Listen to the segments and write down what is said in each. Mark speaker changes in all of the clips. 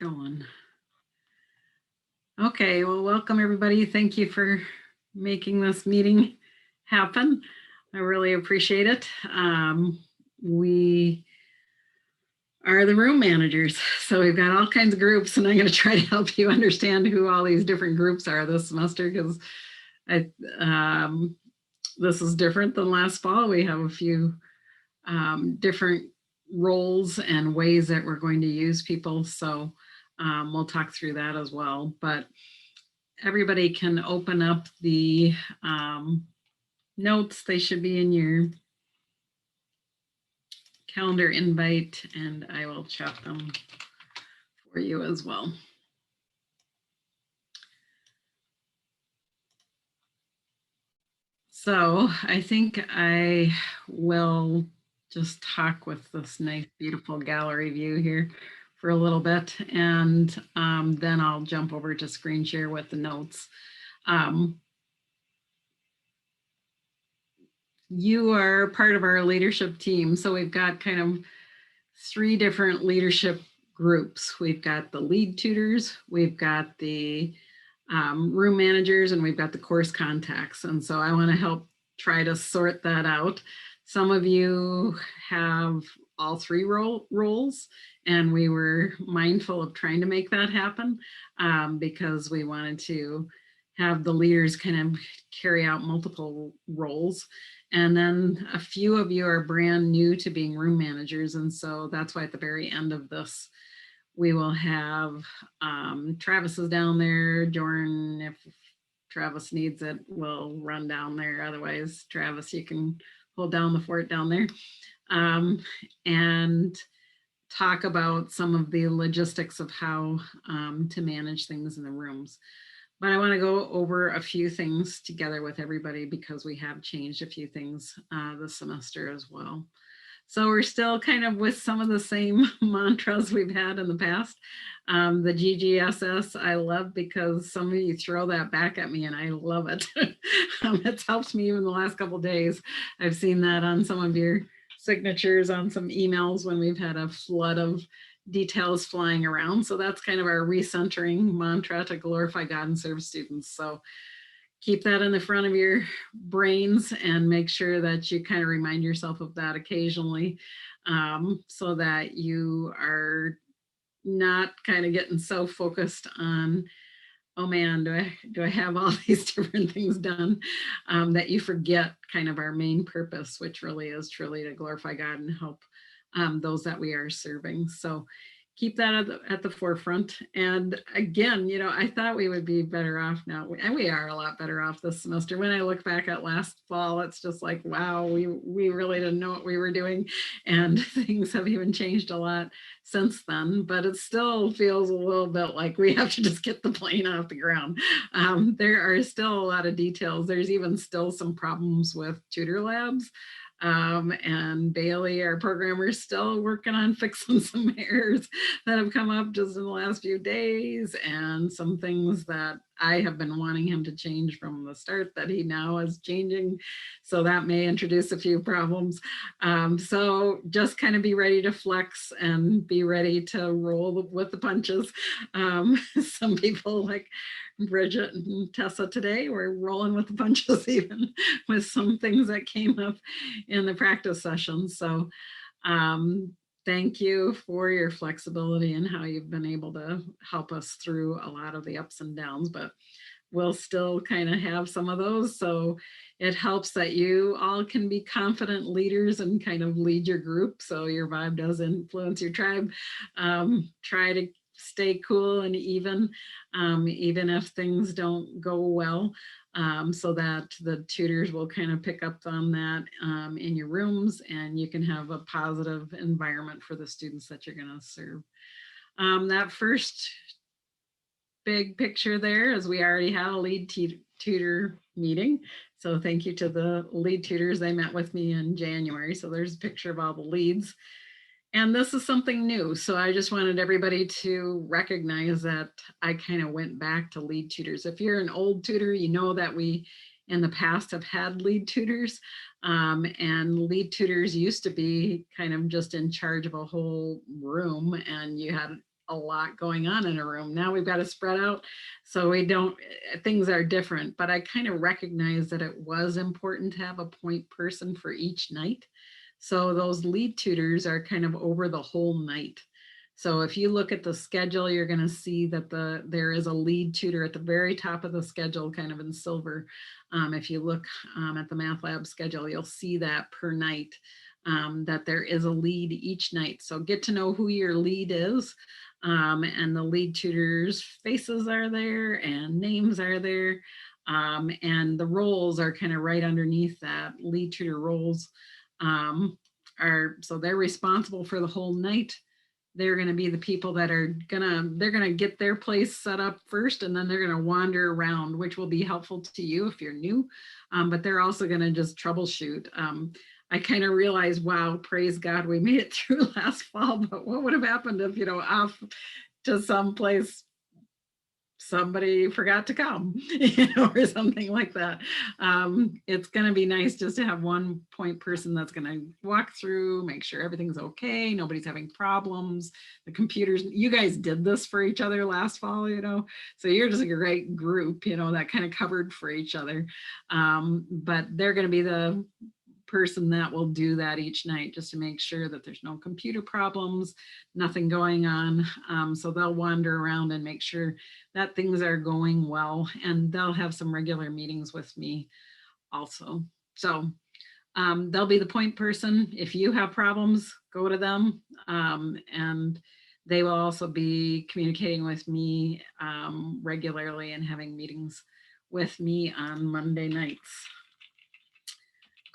Speaker 1: Going. Okay, well, welcome everybody. Thank you for making this meeting happen. I really appreciate it. We are the room managers. So we've got all kinds of groups, and I'm going to try to help you understand who all these different groups are this semester because I this is different than last fall. We have a few different roles and ways that we're going to use people. So we'll talk through that as well. But everybody can open up the notes. They should be in your calendar invite, and I will check them for you as well. So I think I will just talk with this nice, beautiful gallery view here for a little bit, and then I'll jump over to screen share with the notes. You are part of our leadership team. So we've got kind of 3 different leadership groups. We've got the lead tutors, we've got the room managers, and we've got the course contacts. And so I want to help try to sort that out. Some of you have all 3 roles, and we were mindful of trying to make that happen because we wanted to have the leaders kind of carry out multiple roles. And then a few of you are brand new to being room managers. And so that's why at the very end of this, we will have Travis is down there. Jordan, if Travis needs it, will run down there. Otherwise, Travis, you can hold down the fort down there and talk about some of the logistics of how to manage things in the rooms. But I want to go over a few things together with everybody because we have changed a few things this semester as well. So we're still kind of with some of the same mantras we've had in the past. The GGSS I love because some of you throw that back at me and I love it. It's helped me even the last couple of days. I've seen that on some of your signatures on some emails when we've had a flood of details flying around. So that's kind of our recentering mantra to glorify God and serve students. So keep that in the front of your brains and make sure that you kind of remind yourself of that occasionally so that you are not kind of getting so focused on, oh man, do I have all these different things done that you forget kind of our main purpose, which really is truly to glorify God and help those that we are serving. So keep that at the forefront. And again, I thought we would be better off now, and we are a lot better off this semester. When I look back at last fall, it's just like, wow, we really didn't know what we were doing, and things have even changed a lot since then. But it still feels a little bit like we have to just get the plane off the ground. There are still a lot of details. There's even still some problems with tutor labs. And Bailey, our programmer, is still working on fixing some errors that have come up just in the last few days, and some things that I have been wanting him to change from the start that he now is changing. So that may introduce a few problems. So just kind of be ready to flex and be ready to roll with the punches. Some people like Bridget and Tessa today were rolling with the punches even with some things that came up in the practice session. So thank you for your flexibility and how you've been able to help us through a lot of the ups and downs, but we'll still kind of have some of those. So it helps that you all can be confident leaders and kind of lead your group. So your vibe does influence your tribe. Try to stay cool and even if things don't go well, so that the tutors will kind of pick up on that in your rooms, and you can have a positive environment for the students that you're going to serve. That first big picture there is we already had a lead tutor meeting. So thank you to the lead tutors. They met with me in January. So there's a picture of all the leads. And this is something new. So I just wanted everybody to recognize that I kind of went back to lead tutors. If you're an old tutor, you know that we in the past have had lead tutors. And lead tutors used to be kind of just in charge of a whole room, and you had a lot going on in a room. Now we've got to spread out so we don't, things are different. But I kind of recognize that it was important to have a point person for each night. So those lead tutors are kind of over the whole night. So if you look at the schedule, you're going to see that there is a lead tutor at the very top of the schedule, kind of in silver. If you look at the Math Lab schedule, you'll see that per night, that there is a lead each night. So get to know who your lead is. And the lead tutors' faces are there and names are there. And the roles are kind of right underneath that. Lead tutor roles so they're responsible for the whole night. They're going to be the people that are they're going to get their place set up first, and then they're going to wander around, which will be helpful to you if you're new. But they're also going to just troubleshoot. I kind of realized, wow, praise God, we made it through last fall, but what would have happened if, off to some place somebody forgot to come, or something like that. It's going to be nice just to have one point person that's going to walk through, make sure everything's okay, nobody's having problems. The computers, you guys did this for each other last fall, so you're just a great group, that kind of covered for each other. But they're going to be the person that will do that each night just to make sure that there's no computer problems, nothing going on. So they'll wander around and make sure that things are going well, and they'll have some regular meetings with me also. So they'll be the point person. If you have problems, go to them. And they will also be communicating with me regularly and having meetings with me on Monday nights.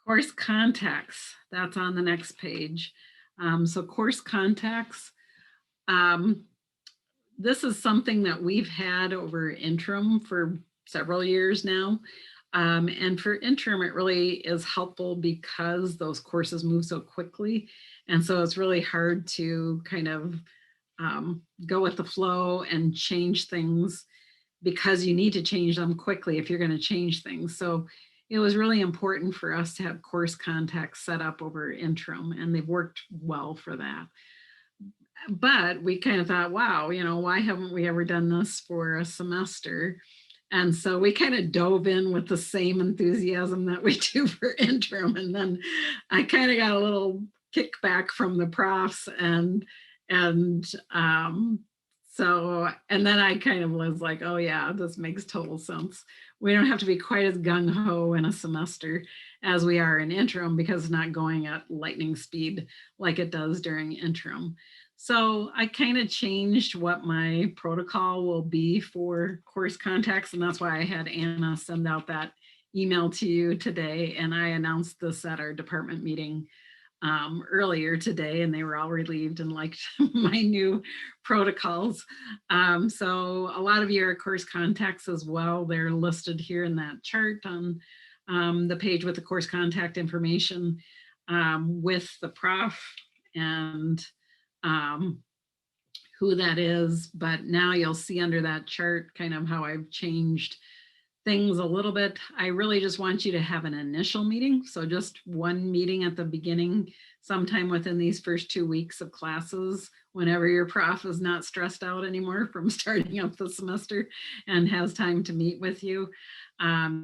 Speaker 1: Course contacts, that's on the next page. So course contacts, this is something that we've had over interim for several years now. And for interim, it really is helpful because those courses move so quickly. And so it's really hard to kind of go with the flow and change things, because you need to change them quickly if you're going to change things. So it was really important for us to have course contacts set up over interim, and they've worked well for that. But we kind of thought, wow, why haven't we ever done this for a semester? And so we kind of dove in with the same enthusiasm that we do for interim. And then I kind of got a little kickback from the profs, and so, and then I kind of was like, oh yeah, this makes total sense. We don't have to be quite as gung-ho in a semester as we are in interim, because it's not going at lightning speed like it does during interim. So I kind of changed what my protocol will be for course contacts, and that's why I had Anna send out that email to you today. And I announced this at our department meeting earlier today, and they were all relieved and liked my new protocols. So a lot of your course contacts as well, they're listed here in that chart on the page with the course contact information with the prof and who that is. But now you'll see under that chart kind of how I've changed things a little bit. I really just want you to have an initial meeting. So just one meeting at the beginning, sometime within these first 2 weeks of classes, whenever your prof is not stressed out anymore from starting up the semester and has time to meet with you.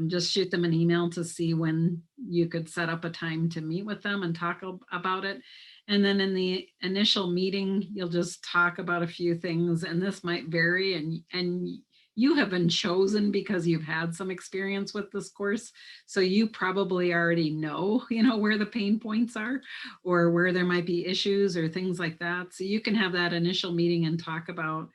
Speaker 1: Just shoot them an email to see when you could set up a time to meet with them and talk about it. And then in the initial meeting, you'll just talk about a few things, and this might vary, and you have been chosen because you've had some experience with this course. So you probably already know, where the pain points are or where there might be issues or things like that. So you can have that initial meeting and talk about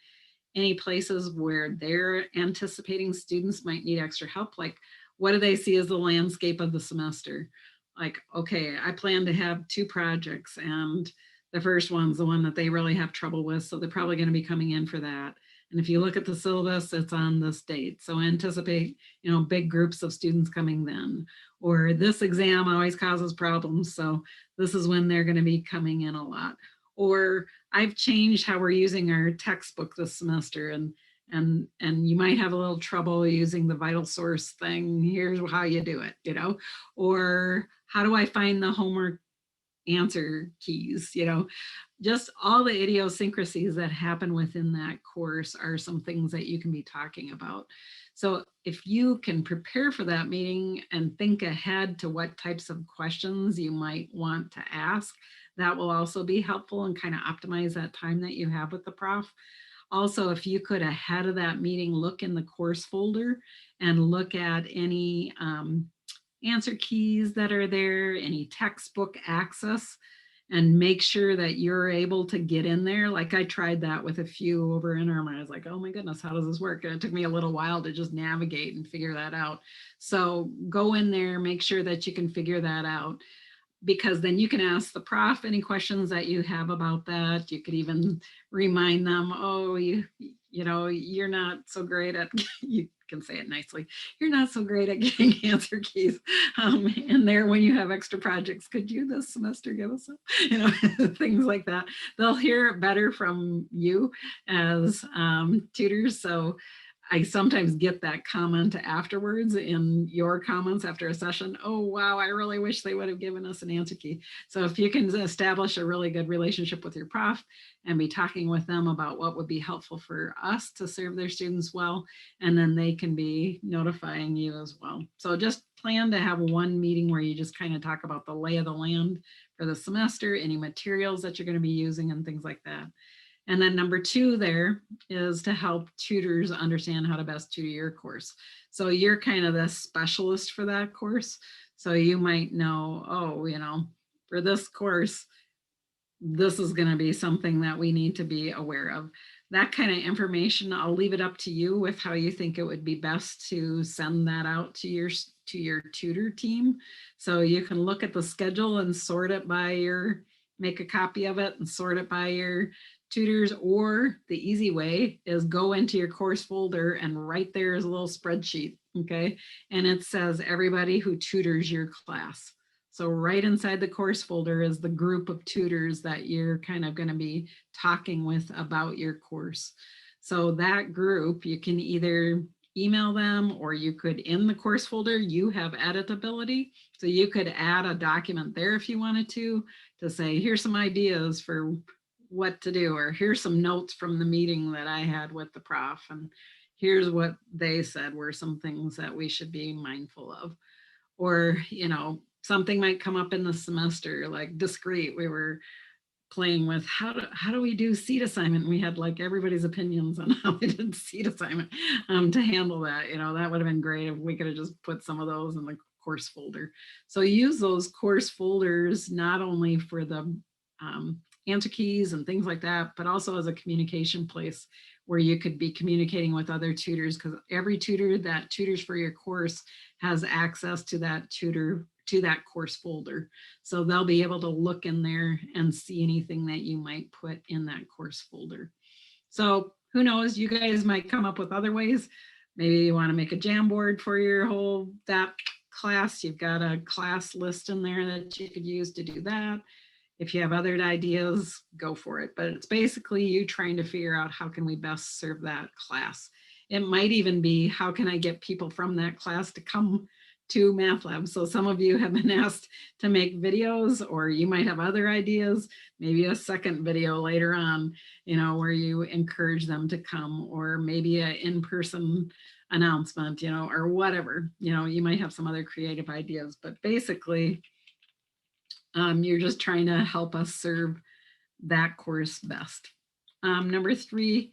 Speaker 1: any places where they're anticipating students might need extra help. Like, what do they see as the landscape of the semester? Like, okay, I plan to have 2 projects, and the first one's the one that they really have trouble with. So they're probably going to be coming in for that. And if you look at the syllabus, it's on this date. So anticipate, big groups of students coming then. Or this exam always causes problems, so this is when they're going to be coming in a lot. Or I've changed how we're using our textbook this semester, and you might have a little trouble using the vital source thing. Here's how you do it, Or how do I find the homework answer keys, you know, just all the idiosyncrasies that happen within that course are some things that you can be talking about. So if you can prepare for that meeting and think ahead to what types of questions you might want to ask, that will also be helpful and kind of optimize that time that you have with the prof. Also, if you could ahead of that meeting, look in the course folder and look at any answer keys that are there, any textbook access, and make sure that you're able to get in there. Like I tried that with a few over interim. I was like, oh my goodness, how does this work? And it took me a little while to just navigate and figure that out. So go in there, make sure that you can figure that out, because then you can ask the prof any questions that you have about that. You could even remind them, oh, you know, you're not so great at, you can say it nicely, you're not so great at getting answer keys in there when you have extra projects. Could you this semester give us, you know, things like that. They'll hear it better from you as tutors. So I sometimes get that comment afterwards in your comments after a session. Oh, wow, I really wish they would have given us an answer key. So if you can establish a really good relationship with your prof and be talking with them about what would be helpful for us to serve their students well, and then they can be notifying you as well. So just plan to have one meeting where you just kind of talk about the lay of the land for the semester, any materials that you're going to be using and things like that. And then number 2 there is to help tutors understand how to best tutor your course. So you're kind of the specialist for that course. So you might know, oh, you know, for this course, this is going to be something that we need to be aware of. That kind of information, I'll leave it up to you with how you think it would be best to send that out to your tutor team. So you can look at the schedule and sort it by your, make a copy of it and sort it by your tutors, or the easy way is go into your course folder and right there is a little spreadsheet, okay? And it says everybody who tutors your class. So right inside the course folder is the group of tutors that you're kind of going to be talking with about your course. So that group, you can either email them, or you could, in the course folder, you have editability. So you could add a document there if you wanted to say, here's some ideas for what to do, or here's some notes from the meeting that I had with the prof, and here's what they said were some things that we should be mindful of. Or, you know, something might come up in the semester, like discrete. We were playing with how do we do seat assignment? We had like everybody's opinions on how we did seat assignment to handle that. You know, that would have been great if we could have just put some of those in the course folder. So use those course folders not only for the answer keys and things like that, but also as a communication place where you could be communicating with other tutors, because every tutor that tutors for your course has access to that that course folder. So they'll be able to look in there and see anything that you might put in that course folder. So who knows, you guys might come up with other ways. Maybe you want to make a Jamboard for your whole, that class. You've got a class list in there that you could use to do that. If you have other ideas, go for it. But it's basically you trying to figure out how can we best serve that class. It might even be, how can I get people from that class to come to Math Lab? So some of you have been asked to make videos, or you might have other ideas, maybe a second video later on, you know, where you encourage them to come, or maybe an in-person announcement, you know, or whatever, you know, you might have some other creative ideas, but basically, you're just trying to help us serve that course best. Number 3,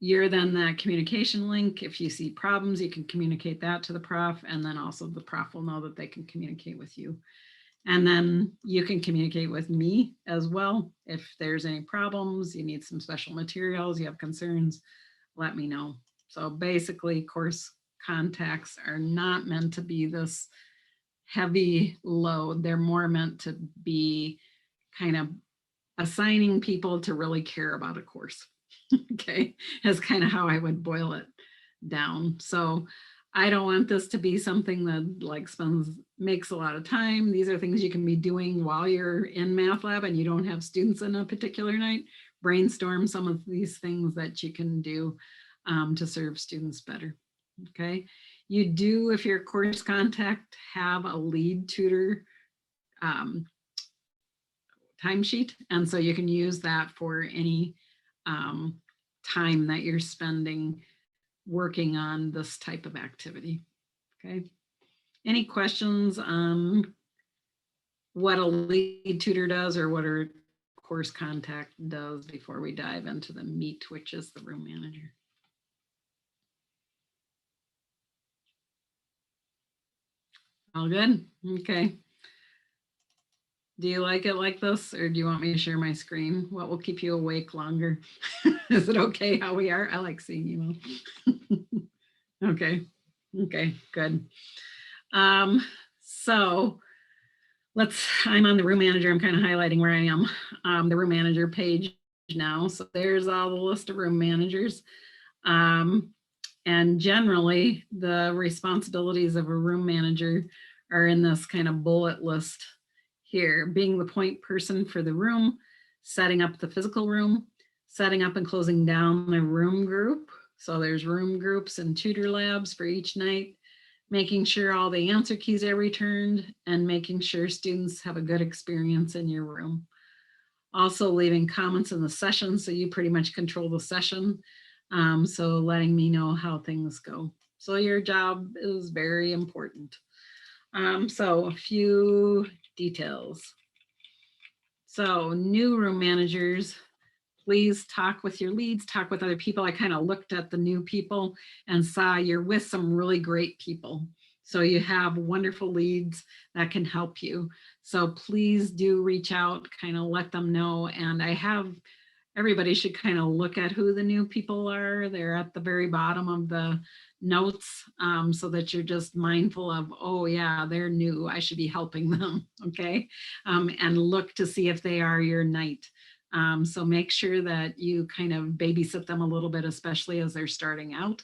Speaker 1: you're then that communication link. If you see problems, you can communicate that to the prof, and then also the prof will know that they can communicate with you. And then you can communicate with me as well. If there's any problems, you need some special materials, you have concerns, let me know. So basically, course contacts are not meant to be this heavy load. They're more meant to be kind of assigning people to really care about a course. Okay, that's kind of how I would boil it down. So I don't want this to be something that like makes a lot of time. These are things you can be doing while you're in Math Lab and you don't have students in a particular night. Brainstorm some of these things that you can do to serve students better. Okay, you do, if your course contact, have a lead tutor timesheet. And so you can use that for any time that you're spending working on this type of activity. Okay. Any questions on what a lead tutor does or what a course contact does before we dive into the meat, which is the room manager? All good? Okay. Do you like it like this, or do you want me to share my screen? What will keep you awake longer? Is it okay how we are? I like seeing you all. Okay. Okay, good. So I'm on the room manager. I'm kind of highlighting where I am. The room manager page now. So there's all the list of room managers. And generally the responsibilities of a room manager are in this kind of bullet list here: being the point person for the room, setting up the physical room, setting up and closing down the room group. So there's room groups and tutor labs for each night, making sure all the answer keys are returned, and making sure students have a good experience in your room. Also leaving comments in the session, so you pretty much control the session. So letting me know how things go. So your job is very important. So a few details. So new room managers, please talk with your leads, talk with other people. I kind of looked at the new people and saw you're with some really great people. So you have wonderful leads that can help you. So please do reach out, kind of let them know. And everybody should kind of look at who the new people are. They're at the very bottom of the notes, so that you're just mindful of, oh yeah, they're new, I should be helping them. Okay. And look to see if they are your knight. So make sure that you kind of babysit them a little bit, especially as they're starting out.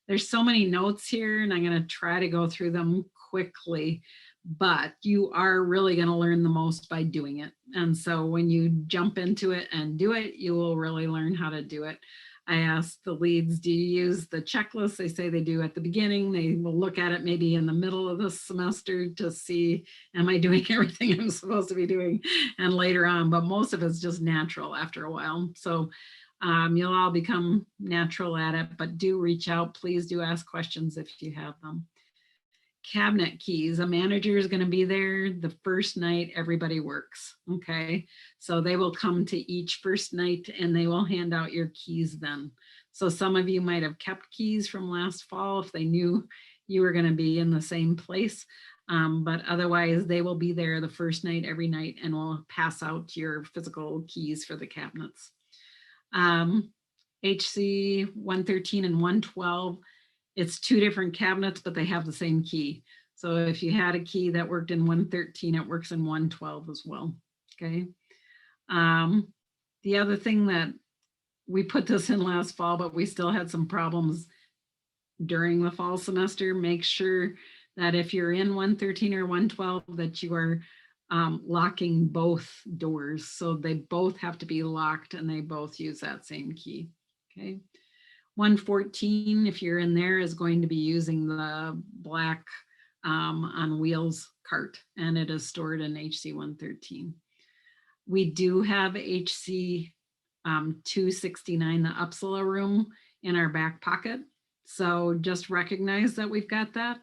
Speaker 1: There's so many notes here, and I'm going to try to go through them quickly, but you are really going to learn the most by doing it. And so when you jump into it and do it, you will really learn how to do it. I asked the leads, do you use the checklist? They say they do at the beginning. They will look at it maybe in the middle of the semester to see, am I doing everything I'm supposed to be doing? And later on, but most of it's just natural after a while. So you'll all become natural at it, but do reach out. Please do ask questions if you have them. Cabinet keys. A manager is going to be there the first night everybody works. Okay. So they will come to each first night and they will hand out your keys then. So some of you might have kept keys from last fall if they knew you were going to be in the same place. But otherwise they will be there the first night every night and will pass out your physical keys for the cabinets. HC 113 and 112. It's two different cabinets, but they have the same key. So if you had a key that worked in 113, it works in 112 as well. Okay. The other thing that we put this in last fall, but we still had some problems during the fall semester, make sure that if you're in 113 or 112, that you are locking both doors. So they both have to be locked and they both use that same key. Okay. 114, if you're in there, is going to be using the black on wheels cart, and it is stored in HC 113. We do have HC 269, the Uppsala room, in our back pocket. So just recognize that we've got that.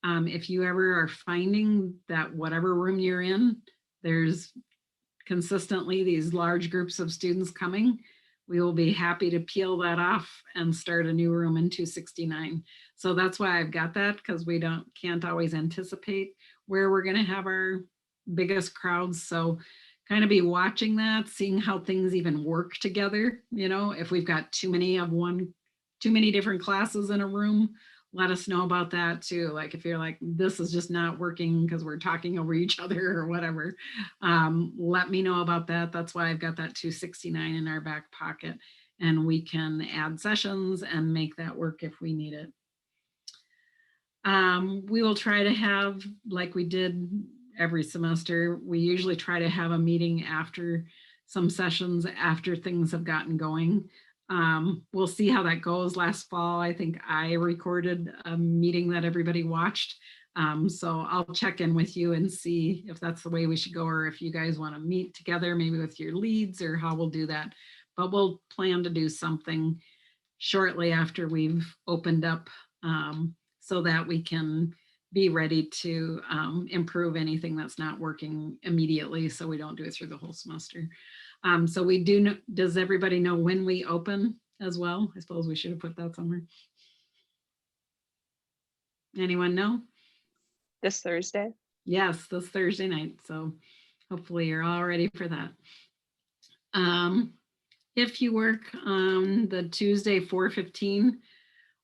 Speaker 1: If you ever are finding that whatever room you're in, there's consistently these large groups of students coming, we will be happy to peel that off and start a new room in 269. So that's why I've got that, because we can't always anticipate where we're going to have our biggest crowds. So kind of be watching that, seeing how things even work together. You know, if we've got too many different classes in a room, let us know about that too. Like if you're like, this is just not working because we're talking over each other or whatever, let me know about that. That's why I've got that 269 in our back pocket, and we can add sessions and make that work if we need it. We will try to have, like we did every semester, we usually try to have a meeting after some sessions, after things have gotten going. We'll see how that goes. Last fall, I think I recorded a meeting that everybody watched. So I'll check in with you and see if that's the way we should go, or if you guys want to meet together, maybe with your leads, or how we'll do that. But we'll plan to do something shortly after we've opened up, so that we can be ready to improve anything that's not working immediately, so we don't do it through the whole semester. So we do know, does everybody know when we open as well? I suppose we should have put that somewhere. Anyone know?
Speaker 2: This Thursday.
Speaker 1: Yes, this Thursday night. So hopefully you're all ready for that. If you work on the Tuesday 4:15,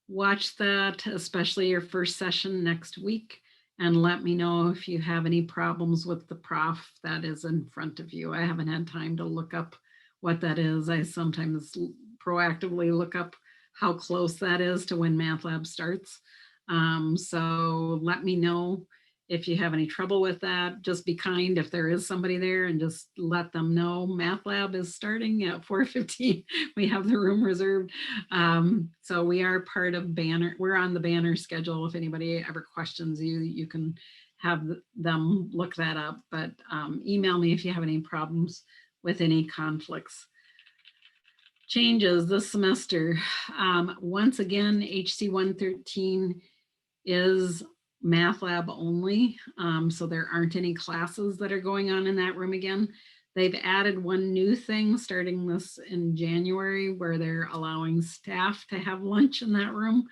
Speaker 1: watch that, especially your first session next week, and let me know if you have any problems with the prof that is in front of you. I haven't had time to look up what that is. I sometimes proactively look up how close that is to when MATLAB starts. So let me know if you have any trouble with that. Just be kind if there is somebody there, and just let them know MATLAB is starting at 4:15. We have the room reserved. So we are part of Banner. We're on the Banner schedule. If anybody ever questions you, you can have them look that up. But email me if you have any problems with any conflicts. Changes this semester. Once again, HC 113 is MATLAB only. So there aren't any classes that are going on in that room again. They've added one new thing starting this in January, where they're allowing staff to have lunch in that room.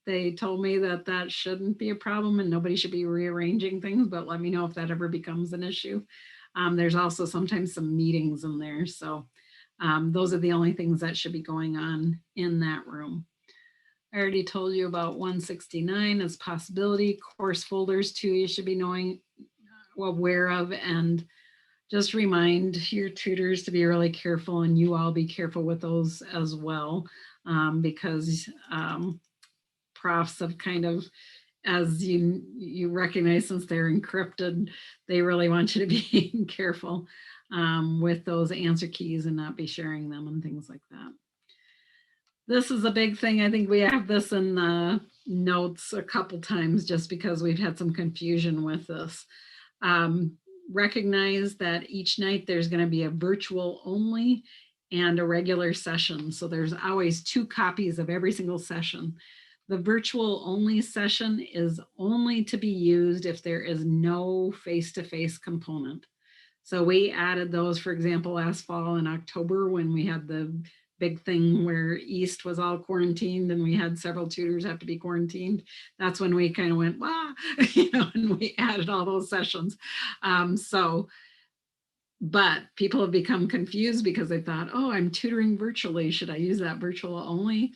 Speaker 1: They told me that that shouldn't be a problem and nobody should be rearranging things, but let me know if that ever becomes an issue. There's also sometimes some meetings in there. So those are the only things that should be going on in that room. I already told you about 169 as possibility. Course folders too, you should be knowing, aware of, and just remind your tutors to be really careful, and you all be careful with those as well, because profs have kind of, as you recognize, since they're encrypted, they really want you to be careful with those answer keys and not be sharing them and things like that. This is a big thing. I think we have this in the notes a couple times just because we've had some confusion with this. Recognize that each night there's going to be a virtual only and a regular session. So there's always 2 copies of every single session. The virtual only session is only to be used if there is no face-to-face component. So we added those, for example, last fall in October when we had the big thing where East was all quarantined and we had several tutors have to be quarantined. That's when we kind of went, wow, and we added all those sessions. But people have become confused because they thought, oh, I'm tutoring virtually. Should I use that virtual only?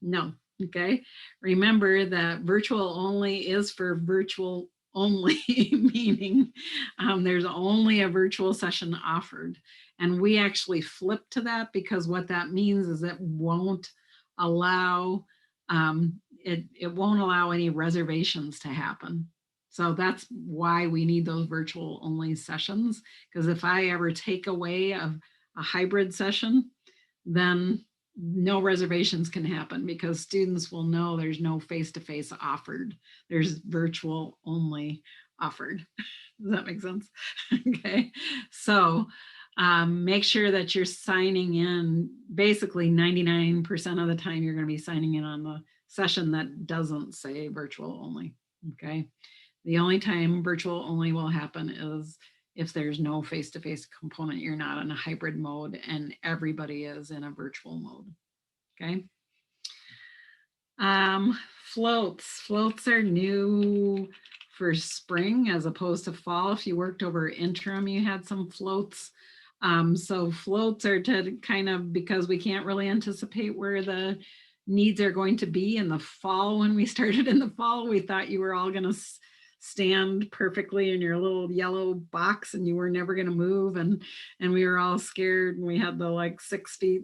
Speaker 1: No. Okay. Remember that virtual only is for virtual only, meaning there's only a virtual session offered. And we actually flip to that because what that means is it won't allow, it won't allow any reservations to happen. So that's why we need those virtual only sessions. Because if I ever take away a hybrid session, then no reservations can happen because students will know there's no face-to-face offered. There's virtual only offered. Does that make sense? Okay. So make sure that you're signing in. Basically 99% of the time you're going to be signing in on the session that doesn't say virtual only. Okay. The only time virtual only will happen is if there's no face-to-face component, you're not in a hybrid mode and everybody is in a virtual mode. Okay. Floats are new for spring as opposed to fall. If you worked over interim, you had some floats. So floats are to kind of, because we can't really anticipate where the needs are going to be in the fall. When we started in the fall, we thought you were all going to stand perfectly in your little yellow box and you were never going to move, and we were all scared, and we had the like 6 feet,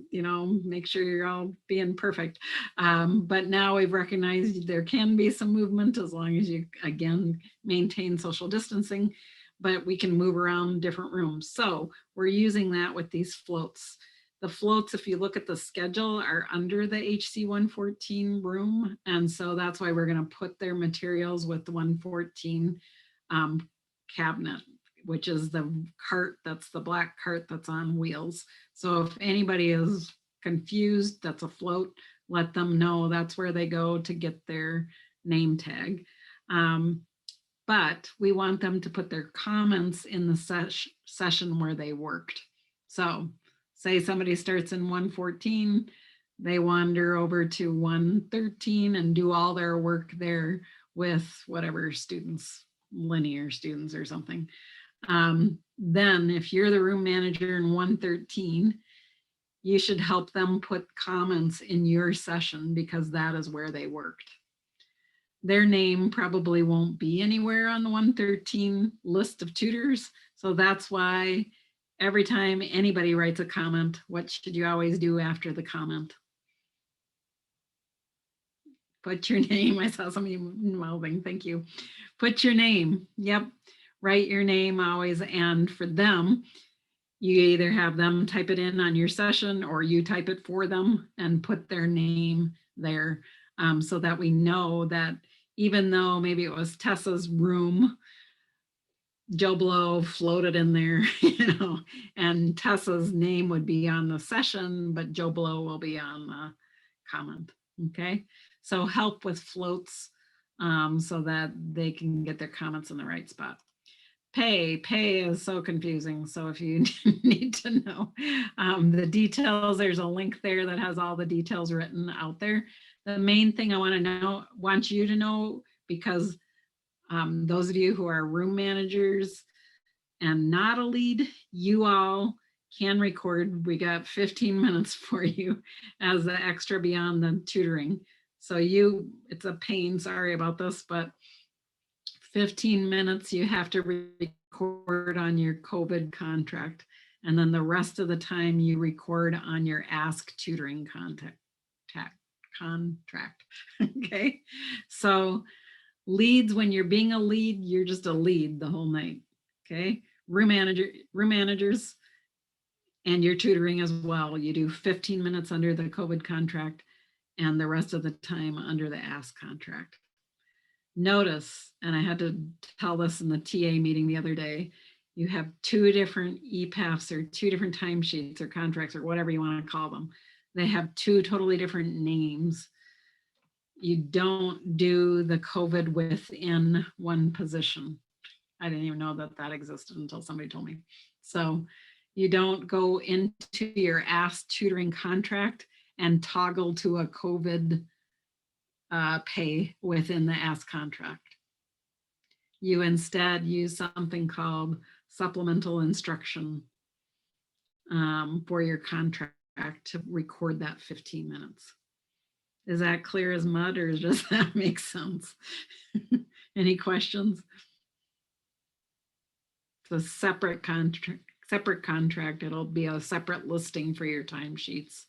Speaker 1: make sure you're all being perfect. But now we've recognized there can be some movement as long as you again maintain social distancing, but we can move around different rooms. So we're using that with these floats. The floats, if you look at the schedule, are under the HC 114 room. And so that's why we're going to put their materials with the 114 cabinet, which is the cart, that's the black cart that's on wheels. So if anybody is confused, that's a float, let them know that's where they go to get their name tag. But we want them to put their comments in the session where they worked. So say somebody starts in 114, they wander over to 113 and do all their work there with whatever students, linear students or something. Then if you're the room manager in 113, you should help them put comments in your session because that is where they worked. Their name probably won't be anywhere on the 113 list of tutors. So that's why every time anybody writes a comment, what should you always do after the comment? Put your name. I saw somebody mouthing, thank you. Put your name, yep. Write your name always, and for them, you either have them type it in on your session or you type it for them and put their name there so that we know that even though maybe it was Tessa's room, Joe Blow floated in there, you know, and Tessa's name would be on the session, but Joe Blow will be on the comment, okay? So help with floats so that they can get their comments in the right spot. Pay is so confusing. So if you need to know the details, there's a link there that has all the details written out there. The main thing I want you to know, because those of you who are room managers and not a lead, you all can record. We got 15 minutes for you as the extra beyond the tutoring. So it's a pain, sorry about this, but 15 minutes you have to record on your COVID contract. And then the rest of the time you record on your Ask Tutoring contract. Okay. So leads, when you're being a lead, you're just a lead the whole night. Okay. Room managers, and your tutoring as well. You do 15 minutes under the COVID contract and the rest of the time under the Ask contract. Notice, and I had to tell this in the TA meeting the other day, you have two different EPAFs or two different timesheets or contracts or whatever you want to call them. They have two totally different names. You don't do the COVID within one position. I didn't even know that existed until somebody told me. So you don't go into your Ask Tutoring contract and toggle to a COVID pay within the Ask contract. You instead use something called supplemental instruction for your contract to record that 15 minutes. Is that clear as mud, or does that make sense? Any questions? It's a separate contract. It'll be a separate listing for your timesheets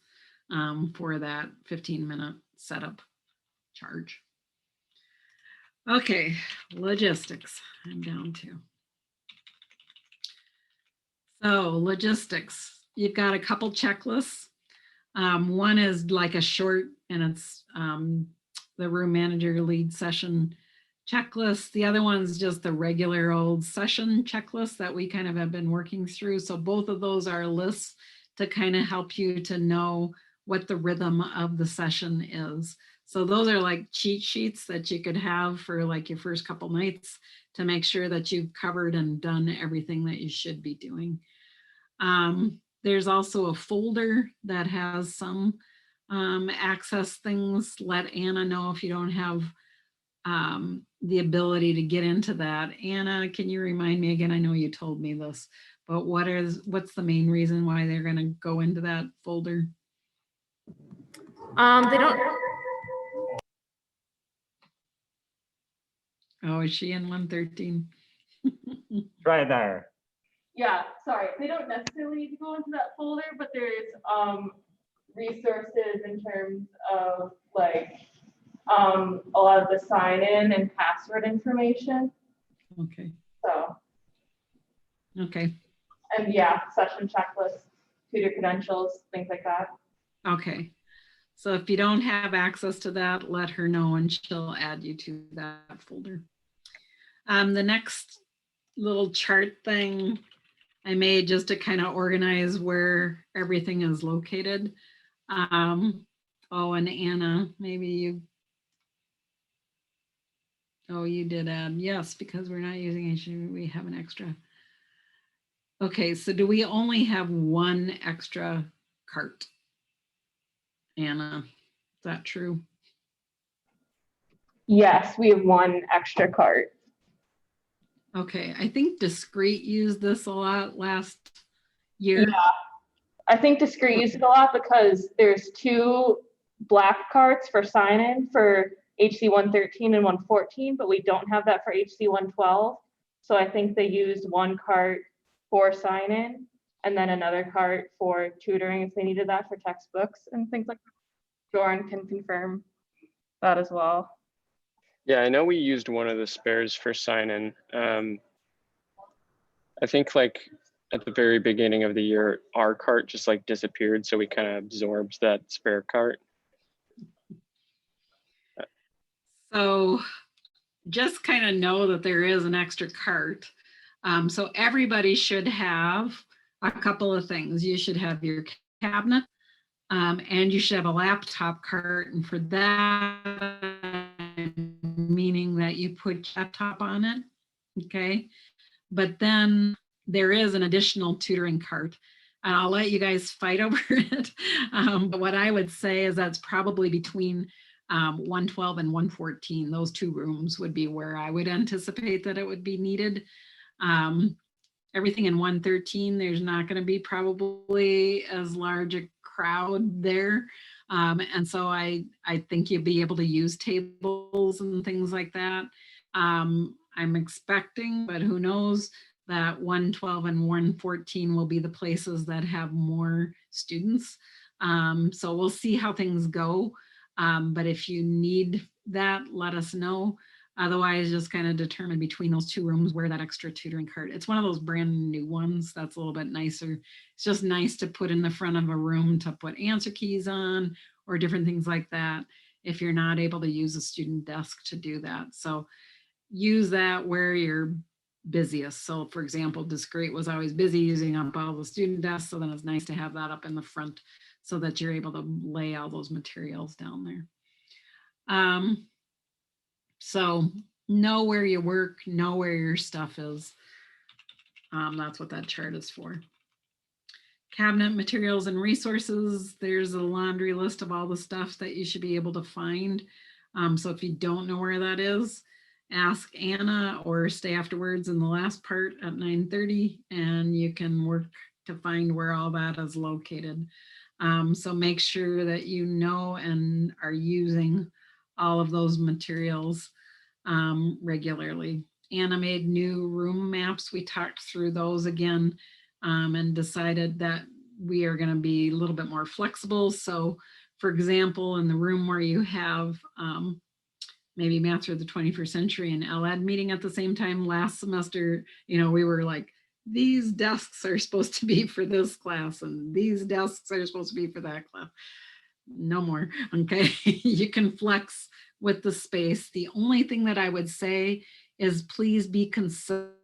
Speaker 1: for that 15-minute setup charge. Okay, logistics, I'm down to. So logistics, you've got a couple checklists. One is like a short, and it's the room manager lead session checklist. The other one's just the regular old session checklist that we kind of have been working through. So both of those are lists to kind of help you to know what the rhythm of the session is. So those are like cheat sheets that you could have for like your first couple nights to make sure that you've covered and done everything that you should be doing. There's also a folder that has some access things. Let Anna know if you don't have the ability to get into that. Anna, can you remind me again? I know you told me this, but what's the main reason why they're going to go into that folder?
Speaker 3: They don't.
Speaker 1: Oh, is she in 113?
Speaker 4: Right there.
Speaker 3: Yeah, sorry. They don't necessarily need to go into that folder, but there's resources in terms of like a lot of the sign-in and password information.
Speaker 1: Okay.
Speaker 3: So.
Speaker 1: Okay.
Speaker 3: And yeah, session checklist. tutor credentials, things like that.
Speaker 1: Okay. So if you don't have access to that, let her know and she'll add you to that folder. The next little chart thing I made just to kind of organize where everything is located. Oh, and Anna, maybe you. Oh, you did add, yes, because we're not using HDMI, we have an extra. Okay, so do we only have one extra cart? Anna, is that true?
Speaker 3: Yes, we have one extra cart.
Speaker 1: Okay, I think Discreet used this a lot last year.
Speaker 3: Yeah. I think Discreet used it a lot because there's 2 black carts for sign-in for HC 113 and 114, but we don't have that for HC 112. So I think they used one cart for sign-in and then another cart for tutoring if they needed that for textbooks and things like that. Doran can confirm that as well.
Speaker 5: Yeah, I know we used one of the spares for sign-in. I think like at the very beginning of the year, our cart just like disappeared. So we kind of absorbed that spare cart.
Speaker 1: So just kind of know that there is an extra cart. So everybody should have a couple of things. You should have your cabinet and you should have a laptop cart. And for that, meaning that you put laptop on it, okay? But then there is an additional tutoring cart. And I'll let you guys fight over it. But what I would say is that's probably between 112 and 114. Those 2 rooms would be where I would anticipate that it would be needed. Everything in 113, there's not going to be probably as large a crowd there. And so I think you'll be able to use tables and things like that. I'm expecting, but who knows, that 112 and 114 will be the places that have more students. So we'll see how things go. But if you need that, let us know. Otherwise, just kind of determine between those 2 rooms where that extra tutoring cart. It's one of those brand new ones that's a little bit nicer. It's just nice to put in the front of a room to put answer keys on or different things like that if you're not able to use a student desk to do that. So use that where you're busiest. So for example, Discreet was always busy using up all the student desks. So then it's nice to have that up in the front so that you're able to lay all those materials down there. So know where you work, know where your stuff is. That's what that chart is for. Cabinet materials and resources. There's a laundry list of all the stuff that you should be able to find. So if you don't know where that is, ask Anna or stay afterwards in the last part at 9:30 and you can work to find where all that is located. So make sure that you know and are using all of those materials regularly. Anna made new room maps. We talked through those again and decided that we are going to be a little bit more flexible. So for example, in the room where you have maybe Math for the 21st Century and LED meeting at the same time last semester, you know, we were like, these desks are supposed to be for this class and these desks are supposed to be for that class. No more, okay? You can flex with the space. The only thing that I would say is please be considerate.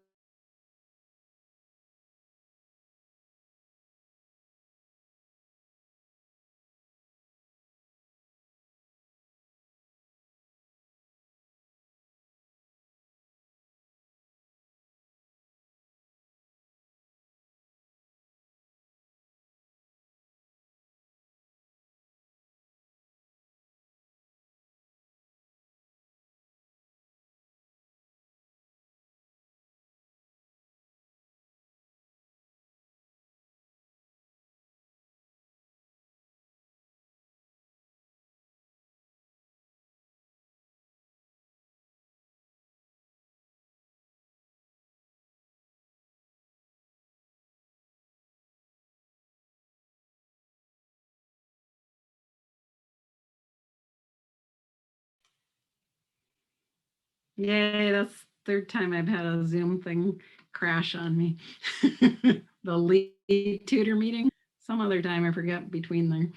Speaker 1: Yay, that's the 3rd time I've had a Zoom thing crash on me. The lead tutor meeting. some other time, I forget between there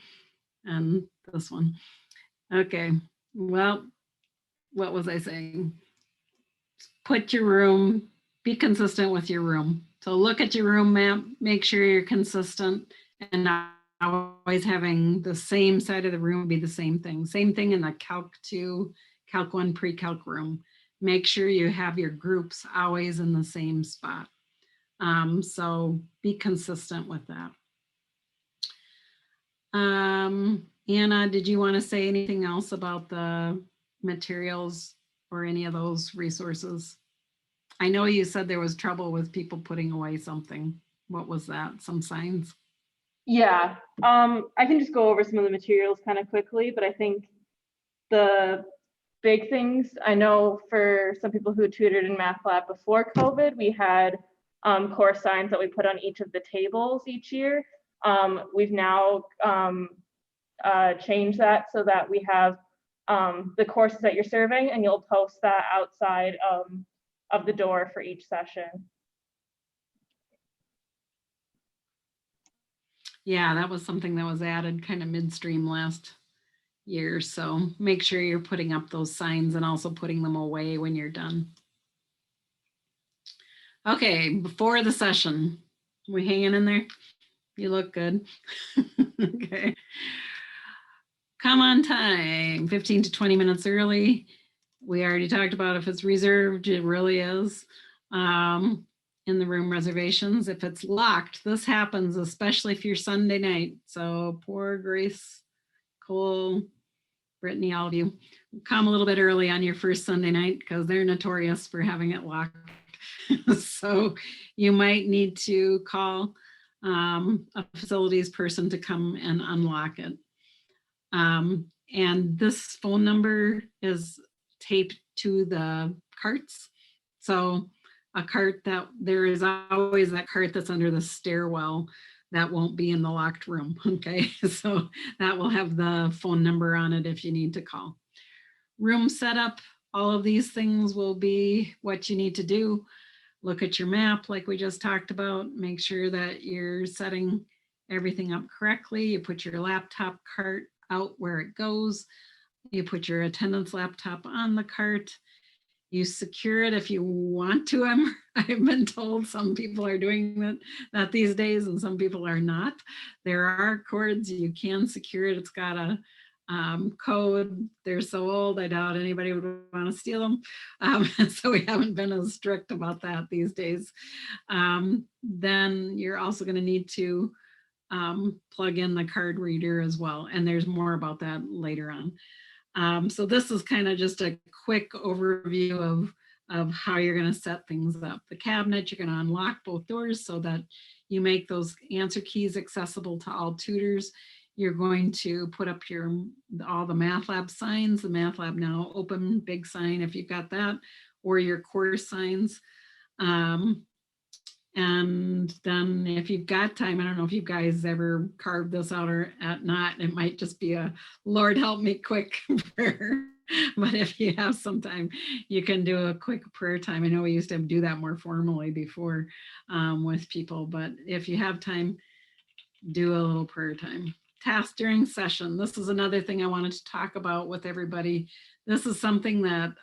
Speaker 1: and this one. Okay, well, what was I saying? Put your room, be consistent with your room. So look at your room map, make sure you're consistent and not always having the same side of the room be the same thing. Same thing in the Calc 2, Calc 1 pre-calc room. Make sure you have your groups always in the same spot. So be consistent with that. Anna, did you want to say anything else about the materials or any of those resources? I know you said there was trouble with people putting away something. What was that? Some signs?
Speaker 3: Yeah, I can just go over some of the materials kind of quickly, but I think the big things, I know for some people who tutored in Math Lab before COVID, we had course signs that we put on each of the tables each year. We've now changed that so that we have the courses that you're serving, and you'll post that outside of the door for each session.
Speaker 1: Yeah, that was something that was added kind of midstream last year. So make sure you're putting up those signs and also putting them away when you're done. Okay, before the session, we hanging in there? You look good. Okay. Come on time, 15 to 20 minutes early. We already talked about if it's reserved, it really is. In the room reservations, if it's locked, this happens, especially if you're Sunday night. So poor Grace, Cole, Brittany, all of you, come a little bit early on your first Sunday night because they're notorious for having it locked. So you might need to call a facilities person to come and unlock it. And this phone number is taped to the carts. So a cart that there is always that cart that's under the stairwell that won't be in the locked room. Okay, so that will have the phone number on it if you need to call. Room setup, all of these things will be what you need to do. Look at your map like we just talked about. Make sure that you're setting everything up correctly. You put your laptop cart out where it goes. You put your attendance laptop on the cart. You secure it if you want to. I've been told some people are doing that these days and some people are not. There are cords, you can secure it. It's got a code. They're so old, I doubt anybody would want to steal them. So we haven't been as strict about that these days. Then you're also going to need to plug in the card reader as well. And there's more about that later on. So this is kind of just a quick overview of how you're going to set things up. The cabinet, you're going to unlock both doors so that you make those answer keys accessible to all tutors. You're going to put up all the Math Lab signs, the Math Lab Now open big sign if you've got that, or your course signs. And then if you've got time, I don't know if you guys ever carved this out or at not, it might just be a Lord help me quick prayer. But if you have some time, you can do a quick prayer time. I know we used to do that more formally before with people, but if you have time, do a little prayer time. Task during session. This is another thing I wanted to talk about with everybody. This is something that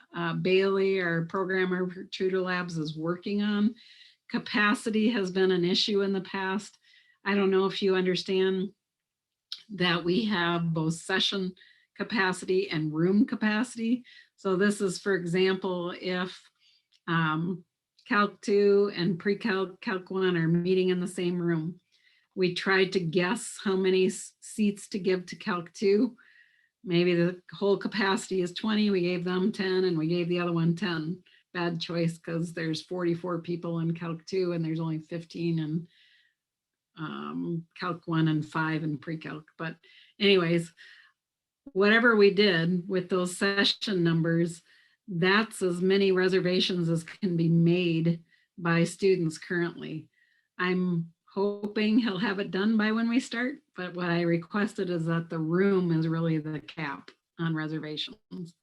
Speaker 1: Bailey, our programmer for Tutor Labs, is working on. Capacity has been an issue in the past. I don't know if you understand that we have both session capacity and room capacity. So this is, for example, if Calc 2 and pre-calc Calc 1 are meeting in the same room. We tried to guess how many seats to give to Calc 2. Maybe the whole capacity is 20, we gave them 10 and we gave the other one 10. Bad choice because there's 44 people in Calc 2 and there's only 15 in Calc 1 and 5 in pre-calc. But anyways, whatever we did with those session numbers, that's as many reservations as can be made by students currently. I'm hoping he'll have it done by when we start, but what I requested is that the room is really the cap on reservations.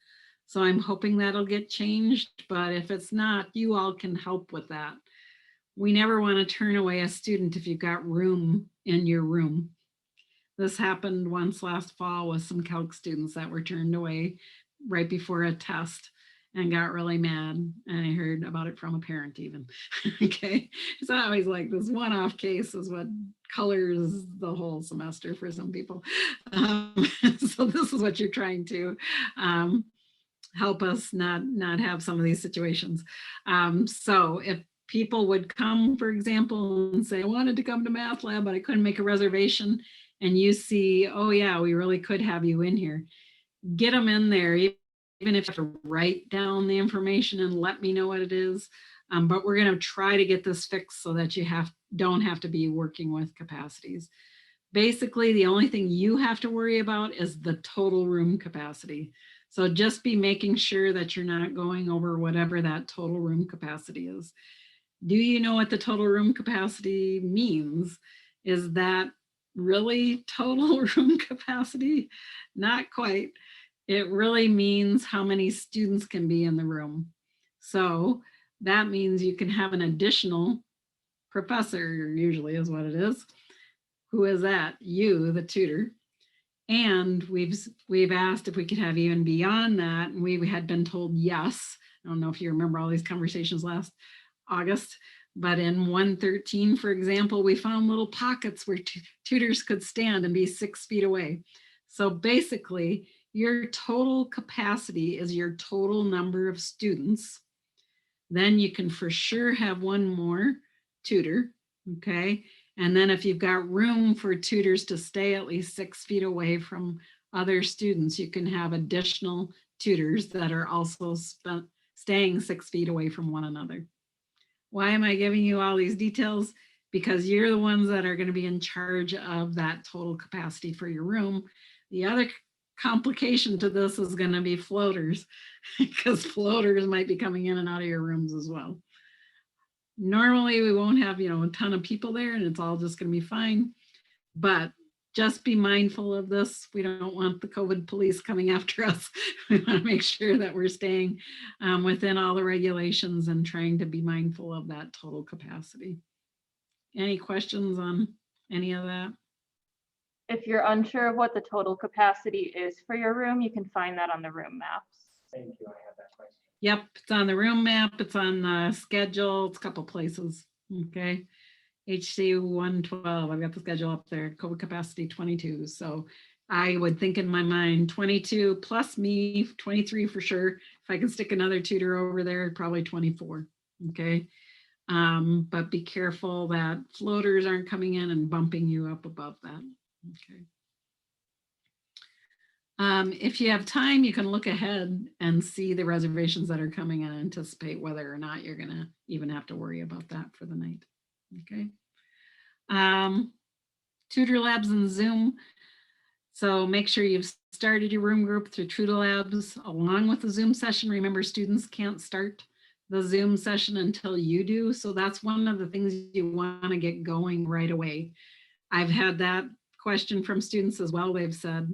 Speaker 1: So I'm hoping that'll get changed, but if it's not, you all can help with that. We never want to turn away a student if you've got room in your room. This happened once last fall with some calc students that were turned away right before a test and got really mad. And I heard about it from a parent even. Okay. It's not always like this one-off case is what colors the whole semester for some people. So this is what you're trying to help us not have some of these situations. So if people would come, for example, and say, I wanted to come to math lab, but I couldn't make a reservation, and you see, oh yeah, we really could have you in here, get them in there, even if you have to write down the information and let me know what it is. But we're going to try to get this fixed so that you don't have to be working with capacities. Basically, the only thing you have to worry about is the total room capacity. So just be making sure that you're not going over whatever that total room capacity is. Do you know what the total room capacity means? Is that really total room capacity? Not quite. It really means how many students can be in the room. So that means you can have an additional professor, usually is what it is. Who is that? You, the tutor. And we've asked if we could have even beyond that, and we had been told yes. I don't know if you remember all these conversations last August, but in 113, for example, we found little pockets where tutors could stand and be 6 feet away. So basically, your total capacity is your total number of students. Then you can for sure have one more tutor, okay? And then if you've got room for tutors to stay at least 6 feet away from other students, you can have additional tutors that are also staying 6 feet away from one another. Why am I giving you all these details? Because you're the ones that are going to be in charge of that total capacity for your room. The other complication to this is going to be floaters, because floaters might be coming in and out of your rooms as well. Normally we won't have, a ton of people there and it's all just going to be fine, but just be mindful of this. We don't want the COVID police coming after us. We want to make sure that we're staying within all the regulations and trying to be mindful of that total capacity. Any questions on any of that?
Speaker 3: If you're unsure of what the total capacity is for your room, you can find that on the room maps.
Speaker 4: Thank you, I have that question.
Speaker 1: Yep, it's on the room map, it's on the schedule, it's a couple places, okay? HC 112, I've got the schedule up there, COVID capacity 22. So I would think in my mind, 22 plus me, 23 for sure. If I can stick another tutor over there, probably 24, okay? But be careful that floaters aren't coming in and bumping you up above that, okay? If you have time, you can look ahead and see the reservations that are coming and anticipate whether or not you're gonna even have to worry about that for the night, okay? Tutor Labs and Zoom. So make sure you've started your room group through Tutor Labs along with the Zoom session. Remember, students can't start the Zoom session until you do. So that's one of the things you wanna get going right away. I've had that question from students as well. They've said,